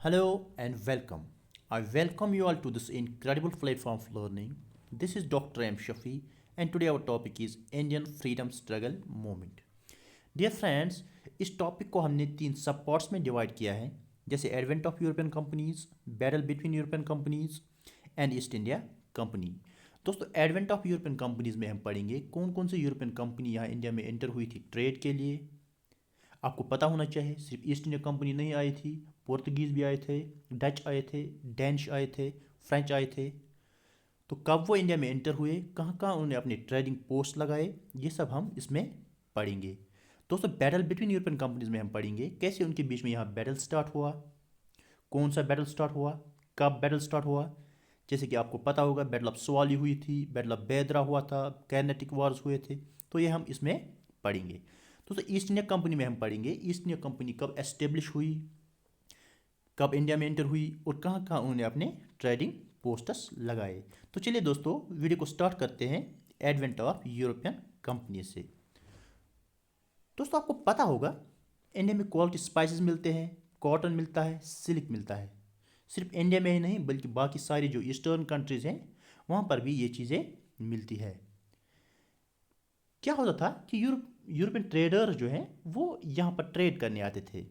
Hello and welcome. I welcome you all to this incredible platform of learning. This is Dr. M. Shafi, and today our topic is Indian Freedom Struggle Movement. Dear friends, इस topic को हमने तीन सब parts में divide किया है, जैसे advent of European companies, battle between European companies and east India company. दोस्तों, एडवेंट ऑफ यूरोपियन कंपनीज में हम पढ़ेंगे कौन कौन से यूरोपियन कंपनी यहाँ इंडिया में एंटर हुई थी ट्रेड के लिए। आपको पता होना चाहिए सिर्फ ईस्ट इंडिया कंपनी नहीं आई थी, पोर्तुगीज़ भी आए थे, डच आए थे, डेनिश आए थे, फ्रेंच आए थे। तो कब वो इंडिया में एंटर हुए, कहाँ कहाँ उन्होंने अपने ट्रेडिंग पोस्ट लगाए, ये सब हम इसमें पढ़ेंगे। दोस्तों, बैटल बिटवीन यूरोपियन कंपनीज में हम पढ़ेंगे कैसे उनके बीच में यहाँ बैटल स्टार्ट हुआ, कौन सा बैटल स्टार्ट हुआ, कब बैटल स्टार्ट हुआ। जैसे कि आपको पता होगा बैटल ऑफ स्वाली हुई थी, बैटल ऑफ बेदरा हुआ था, कैनेटिक वार्स हुए थे, तो ये हम इसमें पढ़ेंगे। दोस्तों, ईस्ट इंडिया कंपनी में हम पढ़ेंगे ईस्ट इंडिया कंपनी कब एस्टेब्लिश हुई, कब इंडिया में एंटर हुई और कहाँ कहाँ उन्होंने अपने ट्रेडिंग पोस्टर्स लगाए। तो चलिए दोस्तों, वीडियो को स्टार्ट करते हैं एडवेंट ऑफ यूरोपियन कंपनी से। दोस्तों, आपको पता होगा इंडिया में क्वालिटी स्पाइसेस मिलते हैं, कॉटन मिलता है, सिल्क मिलता है। सिर्फ इंडिया में ही नहीं बल्कि बाकी सारी जो ईस्टर्न कंट्रीज़ हैं वहाँ पर भी ये चीज़ें मिलती है। क्या होता था कि यूरोपियन ट्रेडर जो हैं वो यहाँ पर ट्रेड करने आते थे।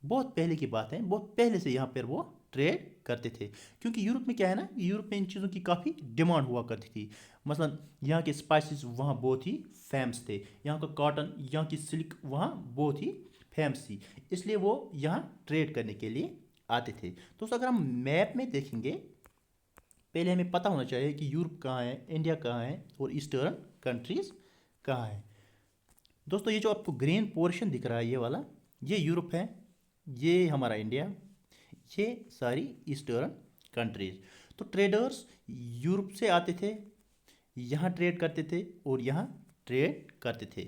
बहुत पहले की बात है, बहुत पहले से यहाँ पर वो ट्रेड करते थे, क्योंकि यूरोप में क्या है ना, यूरोप में इन चीज़ों की काफ़ी डिमांड हुआ करती थी। मसलन यहाँ के स्पाइसेस वहाँ बहुत ही फेमस थे, यहाँ का कॉटन, यहाँ की सिल्क वहाँ बहुत ही फेमस थी, इसलिए वो यहाँ ट्रेड करने के लिए आते थे। तो अगर हम मैप में देखेंगे, पहले हमें पता होना चाहिए कि यूरोप कहाँ है, इंडिया कहाँ है और ईस्टर्न कंट्रीज़ कहाँ है। दोस्तों, ये जो आपको ग्रीन पोर्शन दिख रहा है ये वाला, ये यूरोप है, ये हमारा इंडिया, ये सारी ईस्टर्न कंट्रीज़। तो ट्रेडर्स यूरोप से आते थे, यहाँ ट्रेड करते थे और यहाँ ट्रेड करते थे।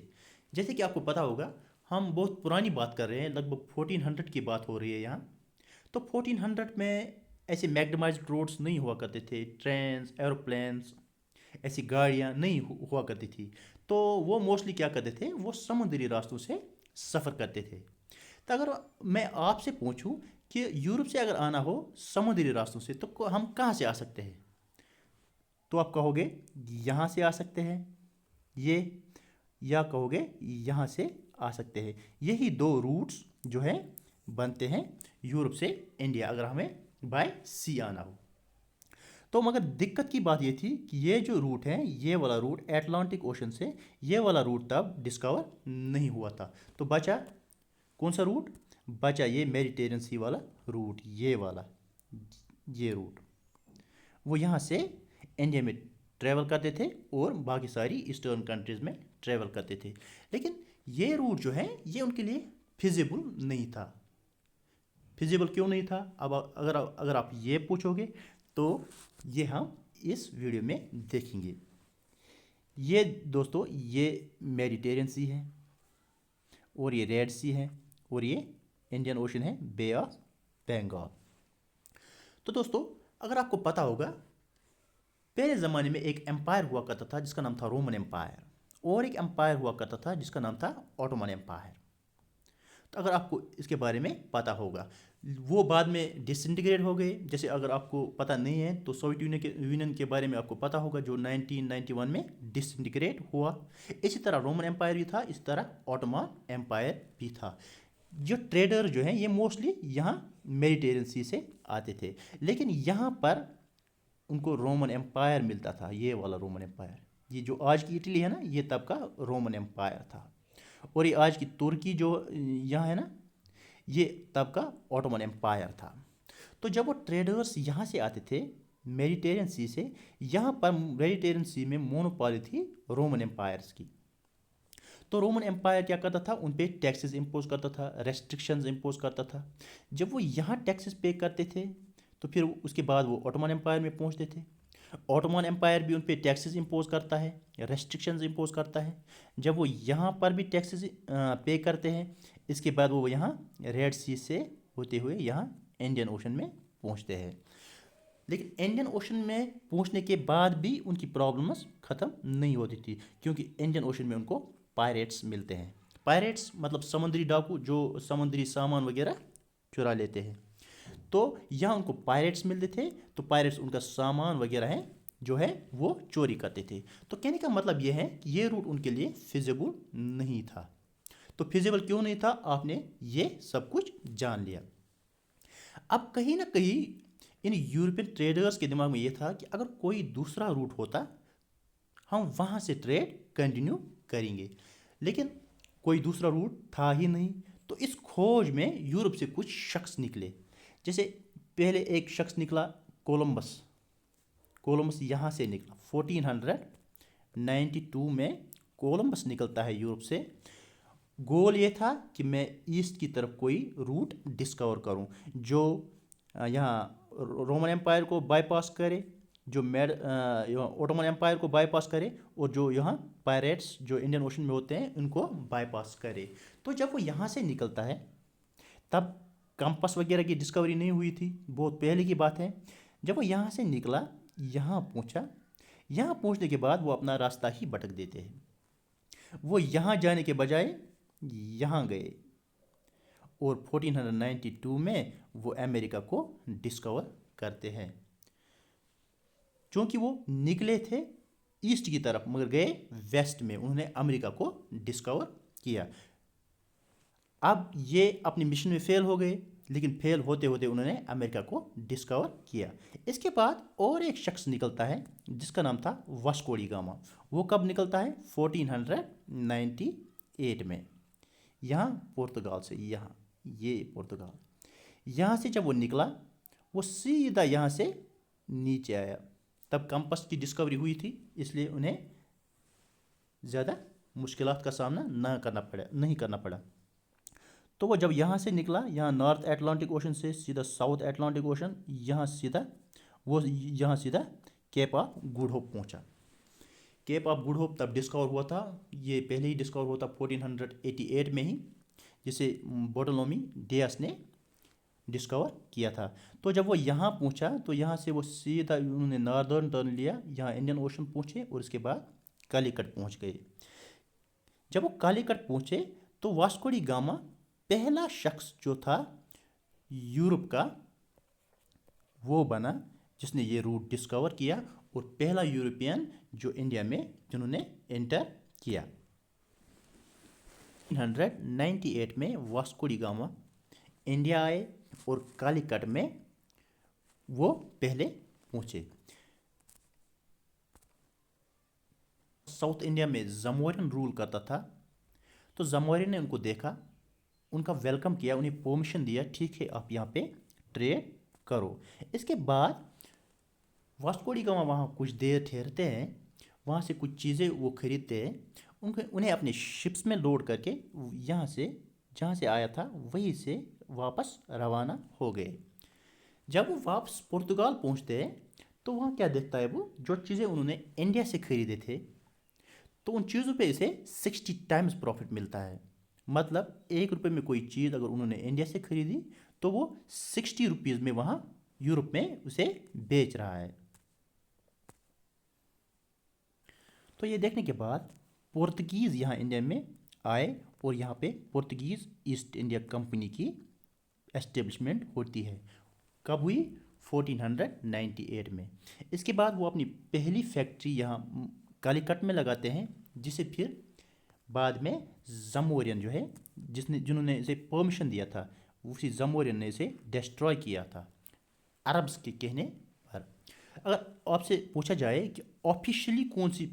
जैसे कि आपको पता होगा, हम बहुत पुरानी बात कर रहे हैं, लगभग 1400 की बात हो रही है यहाँ। तो 1400 में ऐसे मैग्नेटाइज्ड रोड्स नहीं हुआ करते थे, ट्रेन्स, एरोप्लेन्स, ऐसी गाड़ियाँ नहीं हुआ करती थी। तो वो मोस्टली क्या करते थे, वो समुद्री रास्तों से सफ़र करते थे। तो अगर मैं आपसे पूछूं कि यूरोप से अगर आना हो समुद्री रास्तों से तो हम कहाँ से आ सकते हैं, तो आप कहोगे यहाँ से आ सकते हैं ये, या कहोगे यहाँ से आ सकते हैं। यही दो रूट्स जो हैं बनते हैं यूरोप से इंडिया, अगर हमें बाय सी आना हो। तो मगर दिक्कत की बात ये थी कि ये जो रूट है, ये वाला रूट एटलांटिक ओशन से, ये वाला रूट तब डिस्कवर नहीं हुआ था। तो बचा कौन सा रूट, बचा ये मेडिटेरियन सी वाला रूट, ये वाला, ये रूट। वो यहाँ से इंडिया में ट्रैवल करते थे और बाकी सारी ईस्टर्न कंट्रीज़ में ट्रैवल करते थे। लेकिन ये रूट जो है ये उनके लिए फिजिबल नहीं था। फिजिबल क्यों नहीं था, अब अगर आप ये पूछोगे तो ये हम इस वीडियो में देखेंगे। ये दोस्तों, ये मेडिटेरियन सी है और ये रेड सी है और ये इंडियन ओशन है, बे ऑफ बंगाल। तो दोस्तों, अगर आपको पता होगा, पहले ज़माने में एक एम्पायर हुआ करता था जिसका नाम था रोमन एम्पायर, और एक एम्पायर हुआ करता था जिसका नाम था ऑटोमन एम्पायर। तो अगर आपको इसके बारे में पता होगा, वो बाद में डिसइंटीग्रेट हो गए। जैसे अगर आपको पता नहीं है तो सोवियत यूनियन के बारे में आपको पता होगा, जो 1991 में डिसइंटीग्रेट हुआ। इसी तरह रोमन एम्पायर भी था, इसी तरह ऑटोमन एम्पायर भी था। जो ट्रेडर जो हैं ये मोस्टली यहाँ मेडिटेरियन सी से आते थे, लेकिन यहाँ पर उनको रोमन एम्पायर मिलता था, ये वाला रोमन एम्पायर। ये जो आज की इटली है ना, ये तब का रोमन एम्पायर था। और ये आज की तुर्की जो यहाँ है ना, ये तब का ऑटोमन एम्पायर था। तो जब वो ट्रेडर्स यहाँ से आते थे मेडिटेरियन सी से, यहाँ पर मेडिटेरियन सी में मोनोपोली थी रोमन एम्पायर्स की। तो रोमन एम्पायर क्या करता था, उन पे टैक्सेस इम्पोज करता था, रेस्ट्रिक्शंस इम्पोज करता था। जब वो यहाँ टैक्सेस पे करते थे तो फिर उसके बाद वो ऑटोमन एम्पायर में पहुँचते थे। ऑटोमन एम्पायर भी उन पे टैक्सेस इम्पोज करता है, रेस्ट्रिक्शंस इम्पोज करता है। जब वो यहाँ पर भी टैक्सेस पे करते हैं, इसके बाद वो यहाँ रेड सी से होते हुए यहाँ इंडियन ओशन में पहुँचते हैं। लेकिन इंडियन ओशन में पहुँचने के बाद भी उनकी प्रॉब्लम्स ख़त्म नहीं होती थी, क्योंकि इंडियन ओशन में उनको पायरेट्स मिलते हैं। पायरेट्स मतलब समुद्री डाकू जो समुद्री सामान वगैरह चुरा लेते हैं। तो यहाँ उनको पायरेट्स मिलते थे, तो पायरेट्स उनका सामान वगैरह है जो है वो चोरी करते थे। तो कहने का मतलब ये है कि ये रूट उनके लिए फिजिबल नहीं था। तो फिजिबल क्यों नहीं था, आपने ये सब कुछ जान लिया। अब कहीं ना कहीं इन यूरोपियन ट्रेडर्स के दिमाग में ये था कि अगर कोई दूसरा रूट होता, हम वहाँ से ट्रेड कंटिन्यू करेंगे, लेकिन कोई दूसरा रूट था ही नहीं। तो इस खोज में यूरोप से कुछ शख्स निकले। जैसे पहले एक शख्स निकला कोलंबस। कोलंबस यहाँ से निकला 1492 में कोलंबस निकलता है यूरोप से। गोल ये था कि मैं ईस्ट की तरफ कोई रूट डिस्कवर करूं जो यहाँ रोमन एम्पायर को बाईपास करे, जो ओटोमन एम्पायर को बाईपास करे, और जो यहाँ पायरेट्स जो इंडियन ओशन में होते हैं उनको बाईपास करे। तो जब वो यहाँ से निकलता है, तब कंपास वगैरह की डिस्कवरी नहीं हुई थी, बहुत पहले की बात है। जब वो यहाँ से निकला, यहाँ पहुँचा, यहाँ पहुँचने के बाद वो अपना रास्ता ही भटक देते हैं। वो यहाँ जाने के बजाय यहाँ गए और 1492 में वो अमेरिका को डिस्कवर करते हैं। क्योंकि वो निकले थे ईस्ट की तरफ मगर गए वेस्ट में, उन्होंने अमेरिका को डिस्कवर किया। अब ये अपनी मिशन में फेल हो गए, लेकिन फेल होते होते उन्होंने अमेरिका को डिस्कवर किया। इसके बाद और एक शख्स निकलता है जिसका नाम था वास्को डी गामा। वो कब निकलता है, 1498 में, यहाँ पुर्तगाल से, यहाँ ये पुर्तगाल। यहाँ से जब वो निकला, वो सीधा यहाँ से नीचे आया। तब कंपास की डिस्कवरी हुई थी, इसलिए उन्हें ज़्यादा मुश्किलात का सामना नहीं करना पड़ा। तो वो जब यहाँ से निकला, यहाँ नॉर्थ एटलांटिक ओशन से सीधा साउथ एटलांटिक ओशन, यहाँ सीधा केप ऑफ गुड होप पहुँचा। केप ऑफ गुड होप तब डिस्कवर हुआ था, ये पहले ही डिस्कवर हुआ था 1488 में ही, जिसे बार्टोलोमी डियास ने डिस्कवर किया था। तो जब वो यहाँ पहुँचा, तो यहाँ से वो सीधा उन्होंने नॉर्दर्न टर्न लिया, यहाँ इंडियन ओशन पहुँचे और उसके बाद कालीकट पहुँच गए। जब वो कालीकट पहुँचे तो वास्को डी गामा पहला शख्स जो था यूरोप का, वो बना जिसने ये रूट डिस्कवर किया, और पहला यूरोपियन जो इंडिया में जिन्होंने एंटर किया। 1998 में वास्को डी गामा इंडिया आए और कालीकट में वो पहले पहुंचे। साउथ इंडिया में जमोरियन रूल करता था, तो जमोरियन ने उनको देखा, उनका वेलकम किया, उन्हें परमिशन दिया, ठीक है आप यहाँ पे ट्रेड करो। इसके बाद वास्को डी गामा वहाँ कुछ देर ठहरते हैं, वहाँ से कुछ चीज़ें वो खरीदते हैं, उन्हें अपने शिप्स में लोड करके यहाँ से जहाँ से आया था वहीं से वापस रवाना हो गए। जब वो वापस पुर्तगाल पहुँचते हैं तो वहाँ क्या देखता है वो, जो चीज़ें उन्होंने इंडिया से खरीदे थे, तो उन चीज़ों पे इसे 60 टाइम्स प्रॉफिट मिलता है। मतलब ₹1 में कोई चीज़ अगर उन्होंने इंडिया से खरीदी, तो वो 60 रुपीज़ में वहाँ यूरोप में उसे बेच रहा है। तो ये देखने के बाद पुर्तगीज़ यहाँ इंडिया में आए और यहाँ पे पुर्तगीज़ ईस्ट इंडिया कंपनी की एस्टेब्लिशमेंट होती है। कब हुई, 1498 में। इसके बाद वो अपनी पहली फैक्ट्री यहाँ कालीकट में लगाते हैं, जिसे फिर बाद में जमोरियन जो है, जिन्होंने इसे परमिशन दिया था, उसी जमोरियन ने इसे डिस्ट्रॉय किया था अरब्स के कहने पर। अगर आपसे पूछा जाए कि ऑफिशियली कौन सी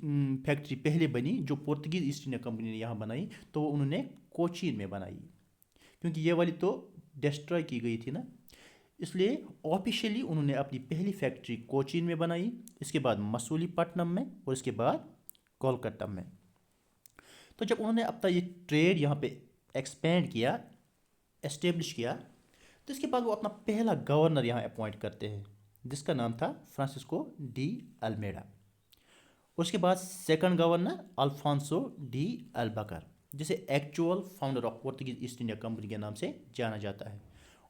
फैक्ट्री पहले बनी जो पुर्तगीज ईस्ट इंडिया कंपनी ने यहाँ बनाई, तो वो उन्होंने कोचीन में बनाई, क्योंकि ये वाली तो डिस्ट्रॉय की गई थी ना, इसलिए ऑफिशियली उन्होंने अपनी पहली फैक्ट्री कोचीन में बनाई, इसके बाद मसूलीपट्टनम में और इसके बाद कोलकाता में। तो जब उन्होंने अपना ये ट्रेड यहाँ पे एक्सपेंड किया, एस्टेब्लिश किया, तो इसके बाद वो अपना पहला गवर्नर यहाँ अपॉइंट करते हैं, जिसका नाम था फ्रांसिस्को डी अल्मेडा। उसके बाद second governor Alfonso de Albuquerque, जिसे actual founder of Portuguese East India Company के नाम से जाना जाता है।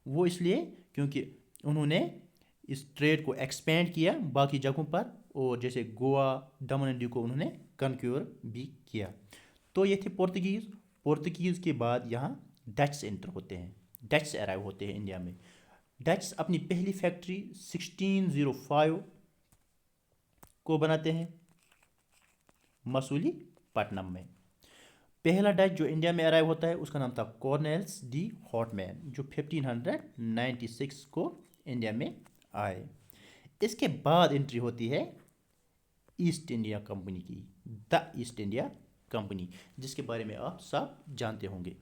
वो इसलिए क्योंकि उन्होंने इस ट्रेड को एक्सपेंड किया बाकी जगहों पर, और जैसे गोवा, दमन एंड दीव को उन्होंने कन्क्योर भी किया। तो ये थे पोर्तुगीज़ के बाद यहाँ डच एंटर होते हैं, डच अराइव होते हैं इंडिया में। डच अपनी पहली फैक्ट्री 1605 को बनाते हैं मसूलीपट्टनम में। पहला डच जो इंडिया में अराइव होता है उसका नाम था कॉर्नेल्स डी हॉटमैन, जो 1596 को इंडिया में आए। इसके बाद एंट्री होती है ईस्ट इंडिया कंपनी की, द ईस्ट इंडिया कंपनी, जिसके बारे में आप सब जानते होंगे।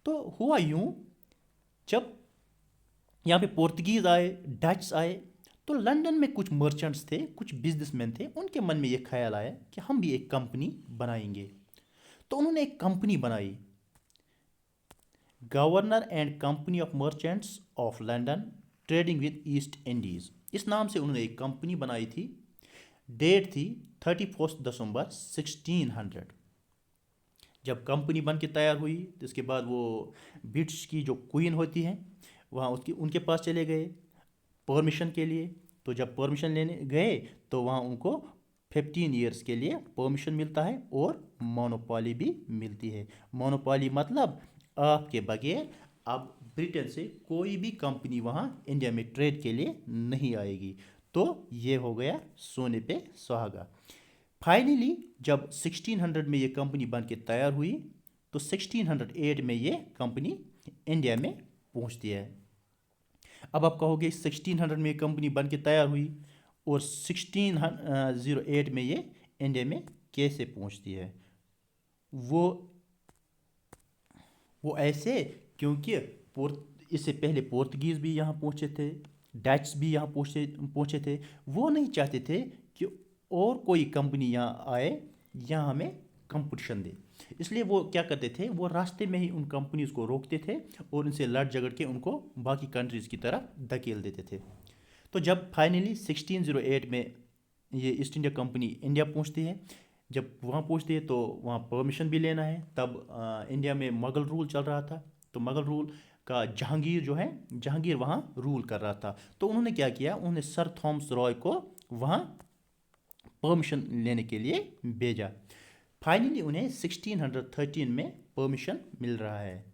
तो हुआ यूं, जब यहाँ पे पोर्तुगीज़ आए, डच आए, तो लंदन में कुछ मर्चेंट्स थे, कुछ बिजनेसमैन थे, उनके मन में ये ख्याल आया कि हम भी एक कंपनी बनाएंगे। तो उन्होंने एक कंपनी बनाई, governor and company of merchants of London trading with east Indies. इस नाम से उन्होंने एक कंपनी बनाई थी। डेट थी 31 दिसंबर 1600। जब कंपनी बन के तैयार हुई तो इसके बाद वो ब्रिटिश की जो क्वीन होती हैं वहाँ उनके पास चले गए परमिशन के लिए। तो जब परमिशन लेने गए तो वहाँ उनको 15 ईयर्स के लिए परमिशन मिलता है और मोनोपोली भी मिलती है। मोनोपोली मतलब आपके बगैर अब ब्रिटेन से कोई भी कंपनी वहाँ इंडिया में ट्रेड के लिए नहीं आएगी। तो ये हो गया सोने पे सुहागा। फाइनली जब 1600 में ये कंपनी बन के तैयार हुई तो 1608 में ये कंपनी इंडिया में पहुँचती है। अब आप कहोगे 1600 में ये कंपनी बन के तैयार हुई और 1608 में ये इंडिया में कैसे पहुँचती है? वो ऐसे, क्योंकि इससे पहले पोर्तुगीज़ भी यहाँ पहुँचे थे, डच भी यहाँ पहुँचे थे। वो नहीं चाहते थे कि और कोई कंपनी यहाँ आए, यहाँ हमें कंपटीशन दे। इसलिए वो क्या करते थे, वो रास्ते में ही उन कंपनीज़ को रोकते थे और उनसे लड़ झगड़ के उनको बाकी कंट्रीज़ की तरफ धकेल देते थे। तो जब फाइनली 1608 में ये ईस्ट इंडिया कंपनी इंडिया पहुँचती है, जब वहाँ पहुँचती है तो वहाँ परमिशन भी लेना है। तब इंडिया में मुग़ल रूल चल रहा था, तो मुग़ल रूल का जहांगीर वहाँ रूल कर रहा था। तो उन्होंने क्या किया, उन्होंने सर थॉमस रॉय को वहाँ परमिशन लेने के लिए भेजा। फाइनली उन्हें 1613 में परमिशन मिल रहा है।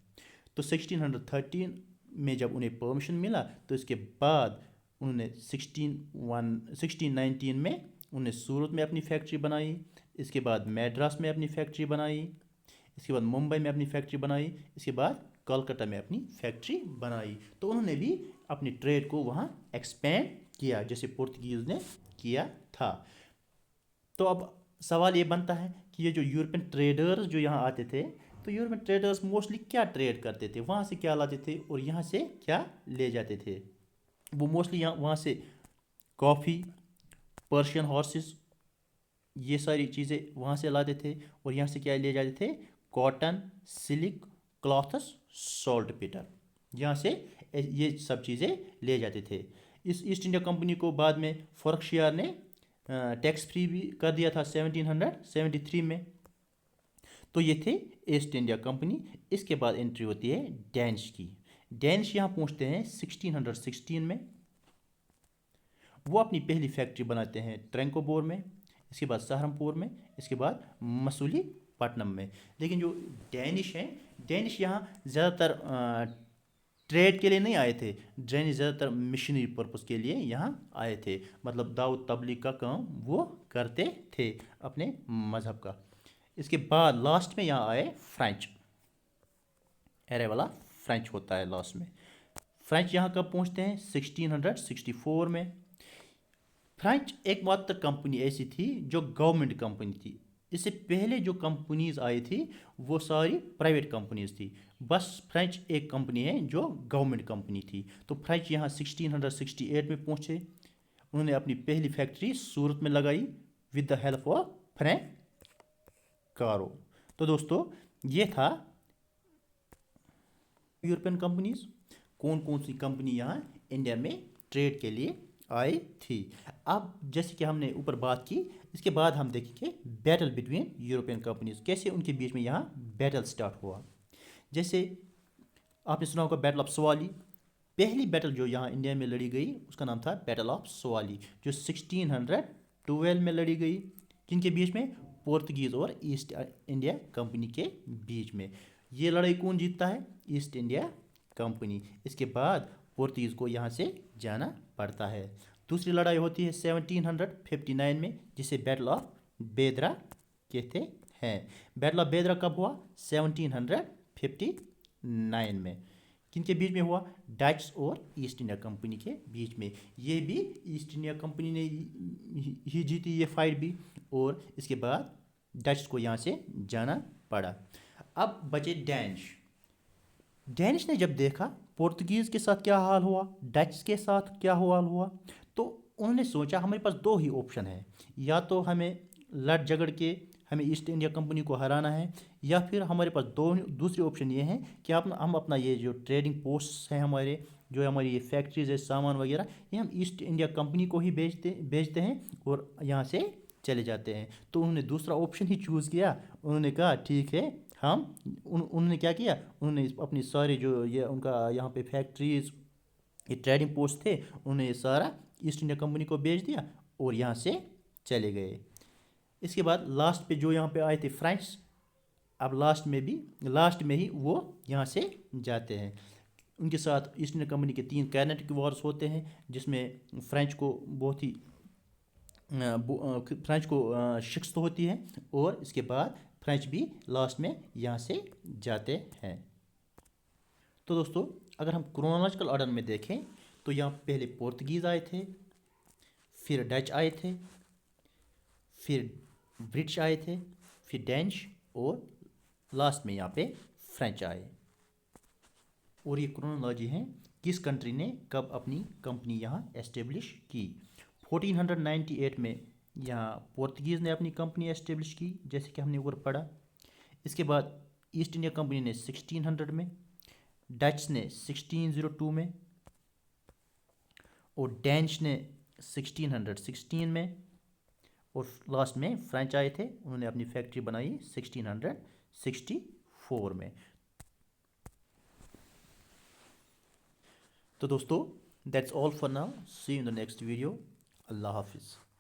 तो 1613 में जब उन्हें परमिशन मिला तो इसके बाद उन्होंने 1619 में उन्होंने सूरत में अपनी फैक्ट्री बनाई, इसके बाद मैड्रास में अपनी फैक्ट्री बनाई, इसके बाद मुंबई में अपनी फैक्ट्री बनाई, इसके बाद कोलकाता में अपनी फैक्ट्री बनाई। तो उन्होंने भी अपनी ट्रेड को वहाँ एक्सपेंड किया जैसे पोर्तुगीज़ ने किया था। तो अब सवाल ये बनता है कि ये जो यूरोपियन ट्रेडर्स जो यहाँ आते थे, तो यूरोपियन ट्रेडर्स मोस्टली क्या ट्रेड करते थे, वहाँ से क्या लाते थे और यहाँ से क्या ले जाते थे? वो मोस्टली वहाँ से कॉफ़ी, पर्शियन हॉर्सेस, ये सारी चीज़ें वहाँ से लाते थे। और यहाँ से क्या ले जाते थे? Cotton, silk, clothes, salt Peter, यहाँ से ये सब चीज़ें ले जाते थे। इस ईस्ट इंडिया कंपनी को बाद में फर्रुखशियार ने टैक्स फ्री भी कर दिया था 1773 में। तो ये थे ईस्ट इंडिया कंपनी। इसके बाद एंट्री होती है डेनिश की। डेनिश यहाँ पहुँचते हैं 1616 में। वो अपनी पहली फैक्ट्री बनाते हैं ट्रैंकोबोर में, इसके बाद सहारनपुर में, इसके बाद मसूलीपट्टनम में। लेकिन जो डेनिश हैं, डेनिश यहाँ ज़्यादातर ट्रेड के लिए नहीं आए थे। डेनिश ज़्यादातर मिशनरी पर्पस के लिए यहाँ आए थे, मतलब दाऊद तबलीग का काम वो करते थे अपने मज़हब का। इसके बाद लास्ट में यहाँ आए फ्रेंच, एरे वाला फ्रेंच होता है लास्ट में। फ्रेंच यहाँ कब पहुँचते हैं? 1664 में। फ्रेंच एकमात्र कंपनी ऐसी थी जो गवर्नमेंट कंपनी थी। इससे पहले जो कंपनीज आई थी वो सारी प्राइवेट कंपनीज थी। बस फ्रेंच एक कंपनी है जो गवर्नमेंट कंपनी थी। तो फ्रेंच यहाँ 1668 में पहुँचे। उन्होंने अपनी पहली फैक्ट्री सूरत में लगाई with the help of Frank कारो। तो दोस्तों ये था यूरोपियन कंपनीज, कौन कौन सी कंपनी यहाँ इंडिया में ट्रेड के लिए आई थी। अब जैसे कि हमने ऊपर बात की, इसके बाद हम देखेंगे बैटल बिटवीन यूरोपियन कंपनीज, कैसे उनके बीच में यहाँ बैटल स्टार्ट हुआ। जैसे आपने सुना होगा बैटल ऑफ सवाली। पहली बैटल जो यहाँ इंडिया में लड़ी गई उसका नाम था बैटल ऑफ सवाली, जो 1612 में लड़ी गई। किनके बीच में? पोर्तुगीज़ और ईस्ट इंडिया कंपनी के बीच में। ये लड़ाई कौन जीतता है? East India company. इसके बाद पोर्तुगीज़ को यहाँ से जाना पड़ता है। दूसरी लड़ाई होती है 1759 में, जिसे बैटल ऑफ बेदरा कहते हैं। बैटल ऑफ बेदरा कब हुआ? 1759 में। किनके बीच में हुआ? डच और ईस्ट इंडिया कंपनी के बीच में। ये भी ईस्ट इंडिया कंपनी ने ही जीती ये फाइट भी, और इसके बाद डच को यहाँ से जाना पड़ा। अब बचे डेनिश। डेनिश ने जब देखा पोर्तुगीज़ के साथ क्या हाल हुआ, डच के साथ क्या हाल हुआ, तो उन्होंने सोचा हमारे पास दो ही ऑप्शन है, या तो हमें लड़ झगड़ के हमें ईस्ट इंडिया कंपनी को हराना है, या फिर हमारे पास दूसरी ऑप्शन ये है कि हम अपना ये जो ट्रेडिंग पोस्ट हैं हमारे, जो हमारी ये फैक्ट्रीज है, सामान वगैरह, ये हम ईस्ट इंडिया कंपनी को ही बेचते हैं और यहाँ से चले जाते हैं। तो उन्होंने दूसरा ऑप्शन ही चूज़ किया। उन्होंने कहा ठीक है, उन्होंने क्या किया, उन्होंने अपनी सारी जो ये उनका यहाँ पे फैक्ट्रीज, ये ट्रेडिंग पोस्ट थे, उन्होंने ये सारा ईस्ट इंडिया कंपनी को बेच दिया और यहाँ से चले गए। इसके बाद लास्ट पे जो यहाँ पे आए थे फ्रेंच, अब लास्ट में ही वो यहाँ से जाते हैं। उनके साथ ईस्ट इंडिया कंपनी के 3 कैनेटिक वॉर्स होते हैं, जिसमें फ्रेंच को शिकस्त होती है, और इसके बाद फ्रेंच भी लास्ट में यहाँ से जाते हैं। तो दोस्तों, अगर हम क्रोनोलॉजिकल ऑर्डर में देखें तो यहाँ पहले पोर्तुगीज़ आए थे, फिर डच आए थे, फिर ब्रिटिश आए थे, फिर डेनिश, और लास्ट में यहाँ पे फ्रेंच आए। और ये क्रोनोलॉजी है किस कंट्री ने कब अपनी कंपनी यहाँ एस्टेब्लिश की। 1498 में यहाँ पोर्तुगीज़ ने अपनी कंपनी एस्टेब्लिश की, जैसे कि हमने ऊपर पढ़ा। इसके बाद ईस्ट इंडिया कंपनी ने 1600 में, डच ने 1602 में, और डेनिश ने 1616 में, और लास्ट में फ्रेंच आए थे, उन्होंने अपनी फैक्ट्री बनाई 1664 में। तो दोस्तों, that's all for now, see you in the next video. अल्लाह हाफिज़।